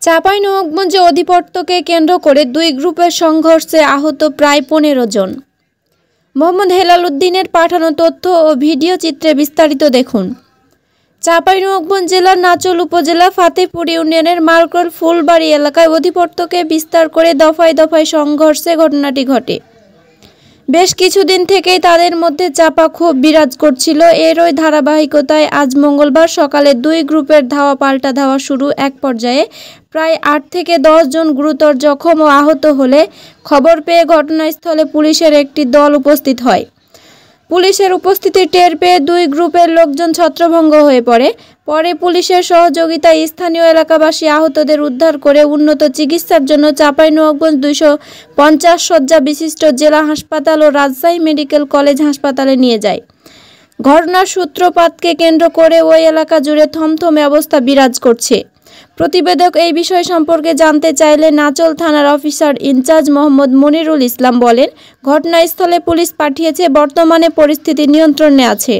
চাঁপাইনবাবগঞ্জে অধিপত্যকে কেন্দ্র করে দুই গ্রুপের সংঘর্ষে আহত প্রায় 15 জন। মোহাম্মদ হেলাল উদ্দিনের পাঠানো তথ্য ও ভিডিও চিত্রে বিস্তারিত দেখুন। চাঁপাইনবাবগঞ্জ জেলার নাচোল উপজেলা ফাতেপুর ইউনিয়নের মালকল ফুলবাড়ি এলাকায় অধিপত্যকে বিস্তার করে দফায় দফায় সংঘর্ষে ঘটনাটি ঘটে। বেশ কিছুদিন থেকেই তাদের মধ্যে চাপা ক্ষোভ বিরাজ করছিল। এরই ধারাবাহিকতায় আজ মঙ্গলবার সকালে দুই গ্রুপের ধাওয়া পাল্টা ধাওয়া শুরু। এক পর্যায়ে প্রায় 8 থেকে 10 জন গুরুতর জখম ও আহত হলে খবর পেয়ে ঘটনাস্থলে পুলিশের একটি দল উপস্থিত হয়। পুলিশের উপস্থিতি টের পেয়ে দুই গ্রুপের লোকজন ছত্রভঙ্গ হয়ে পড়ে। পরে পুলিশের সহযোগিতায় স্থানীয় এলাকাবাসী আহতদের উদ্ধার করে উন্নত চিকিৎসার জন্য চাঁপাইনবাবগঞ্জ 250 শয্যা বিশিষ্ট জেলা হাসপাতাল ও রাজশাহী মেডিকেল কলেজ হাসপাতালে নিয়ে যায়। ঘটনার সূত্রপাতকে কেন্দ্র করে ওই এলাকা জুড়ে থমথমে অবস্থা বিরাজ করছে। প্রতিবেদক এই বিষয় সম্পর্কে জানতে চাইলে নাচোল থানার অফিসার ইনচার্জ মোহাম্মদ মনিরুল ইসলাম বলেন, ঘটনাস্থলে পুলিশ পাঠিয়েছে, বর্তমানে পরিস্থিতি নিয়ন্ত্রণে আছে।